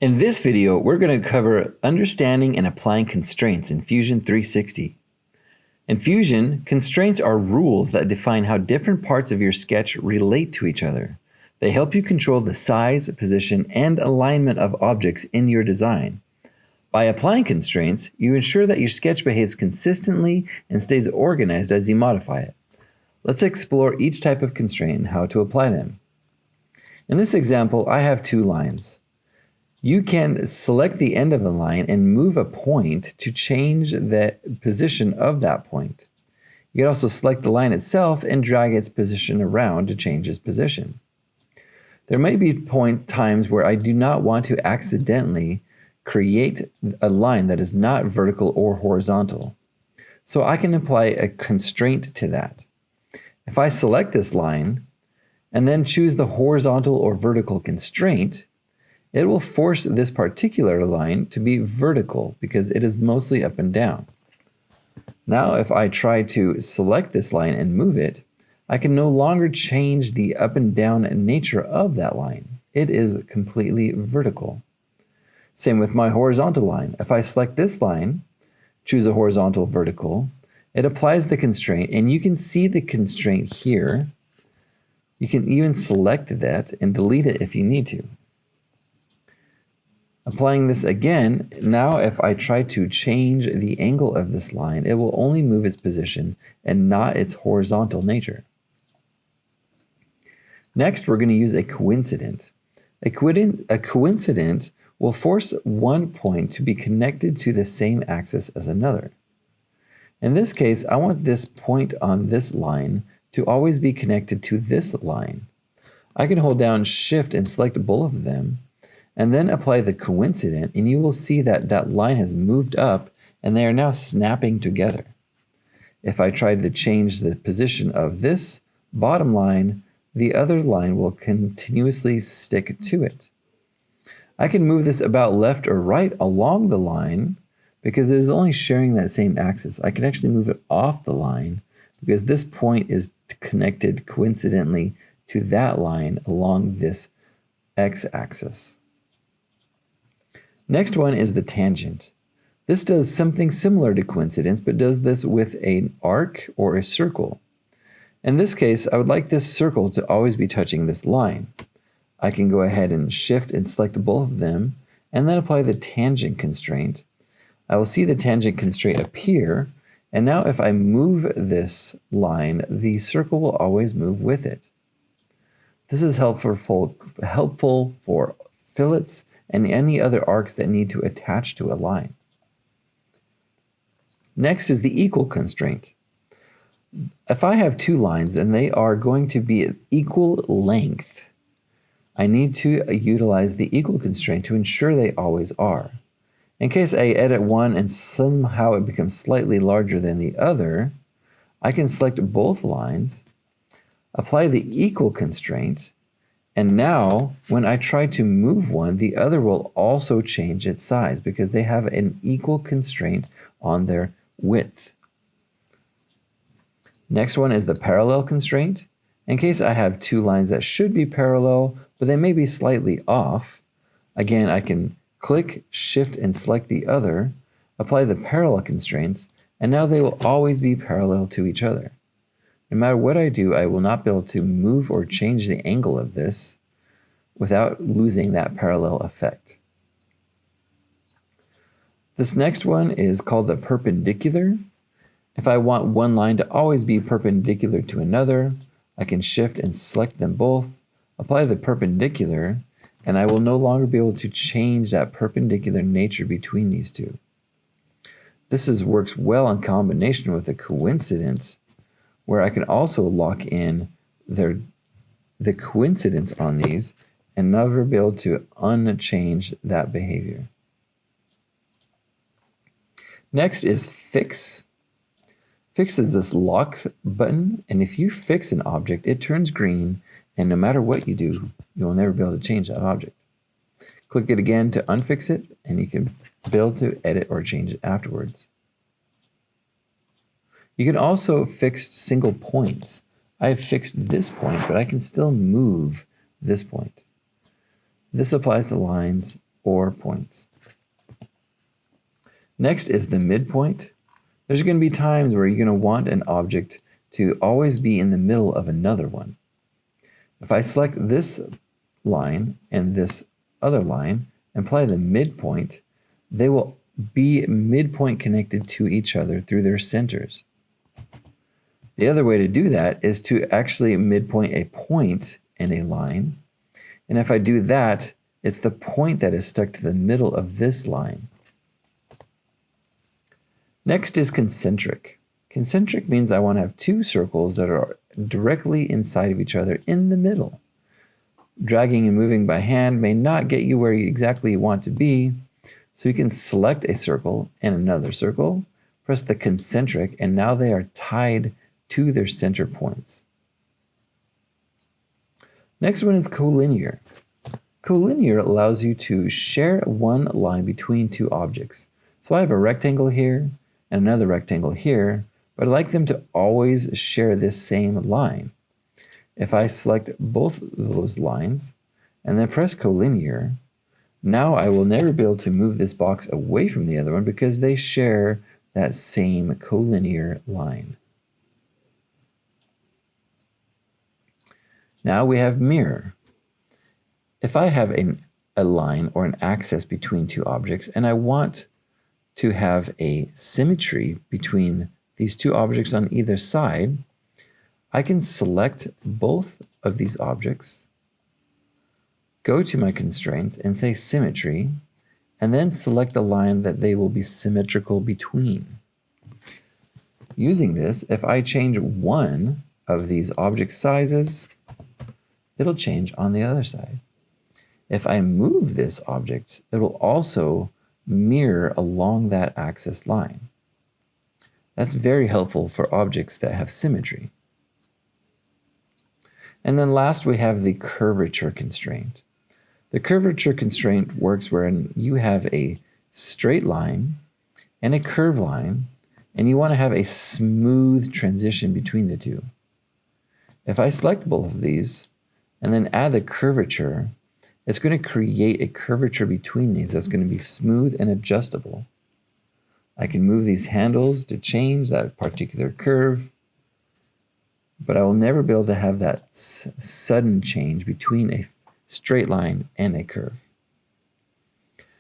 In this video, we're going to cover understanding and applying constraints in Fusion 360. In Fusion, constraints are rules that define how different parts of your sketch relate to each other. They help you control the size, position, and alignment of objects in your design. By applying constraints, you ensure that your sketch behaves consistently and stays organized as you modify it. Let's explore each type of constraint and how to apply them. In this example, I have two lines. You can select the end of the line and move a point to change the position of that point. You can also select the line itself and drag its position around to change its position. There may be times where I do not want to accidentally create a line that is not vertical or horizontal. So I can apply a constraint to that. If I select this line and then choose the horizontal or vertical constraint, it will force this particular line to be vertical because it is mostly up and down. Now, if I try to select this line and move it, I can no longer change the up and down nature of that line. It is completely vertical. Same with my horizontal line. If I select this line, choose a horizontal vertical, it applies the constraint, and you can see the constraint here. You can even select that and delete it if you need to. Applying this again, now if I try to change the angle of this line, it will only move its position and not its horizontal nature. Next, we're going to use a coincident. A coincident will force one point to be connected to the same axis as another. In this case, I want this point on this line to always be connected to this line. I can hold down Shift and select both of them, and then apply the coincident, and you will see that that line has moved up and they are now snapping together. If I try to change the position of this bottom line, the other line will continuously stick to it. I can move this about left or right along the line because it is only sharing that same axis. I can actually move it off the line because this point is connected coincidentally to that line along this x-axis. Next one is the tangent. This does something similar to coincidence, but does this with an arc or a circle. In this case, I would like this circle to always be touching this line. I can go ahead and Shift and select both of them, and then apply the tangent constraint. I will see the tangent constraint appear, and now if I move this line, the circle will always move with it. This is helpful for fillets and any other arcs that need to attach to a line. Next is the equal constraint. If I have two lines and they are going to be equal length, I need to utilize the equal constraint to ensure they always are. In case I edit one and somehow it becomes slightly larger than the other, I can select both lines, apply the equal constraint, and now, when I try to move one, the other will also change its size because they have an equal constraint on their width. Next one is the parallel constraint. In case I have two lines that should be parallel, but they may be slightly off, again, I can click, Shift, and select the other, apply the parallel constraints, and now they will always be parallel to each other. No matter what I do, I will not be able to move or change the angle of this without losing that parallel effect. This next one is called the perpendicular. If I want one line to always be perpendicular to another, I can Shift and select them both, apply the perpendicular, and I will no longer be able to change that perpendicular nature between these two. This works well in combination with a coincidence, where I can also lock in the coincidence on these and never be able to unchange that behavior. Next is fix. Fix is this lock button, and if you fix an object, it turns green, and no matter what you do, you'll never be able to change that object. Click it again to unfix it, and you can be able to edit or change it afterwards. You can also fix single points. I have fixed this point, but I can still move this point. This applies to lines or points. Next is the midpoint. There's going to be times where you're going to want an object to always be in the middle of another one. If I select this line and this other line and apply the midpoint, they will be midpoint connected to each other through their centers. The other way to do that is to actually midpoint a point in a line. And if I do that, it's the point that is stuck to the middle of this line. Next is concentric. Concentric means I want to have two circles that are directly inside of each other in the middle. Dragging and moving by hand may not get you where you exactly want to be, so you can select a circle and another circle, press the concentric, and now they are tied to their center points. Next one is colinear. Colinear allows you to share one line between two objects. So I have a rectangle here and another rectangle here, but I'd like them to always share this same line. If I select both of those lines and then press colinear, now I will never be able to move this box away from the other one because they share that same colinear line. Now we have mirror. If I have a line or an axis between two objects and I want to have a symmetry between these two objects on either side, I can select both of these objects, go to my constraints and say symmetry, and then select the line that they will be symmetrical between. Using this, if I change one of these object sizes, it'll change on the other side. If I move this object, it will also mirror along that axis line. That's very helpful for objects that have symmetry. And then last we have the curvature constraint. The curvature constraint works wherein you have a straight line and a curved line, and you want to have a smooth transition between the two. If I select both of these and then add the curvature, it's going to create a curvature between these that's going to be smooth and adjustable. I can move these handles to change that particular curve, but I will never be able to have that sudden change between a straight line and a curve.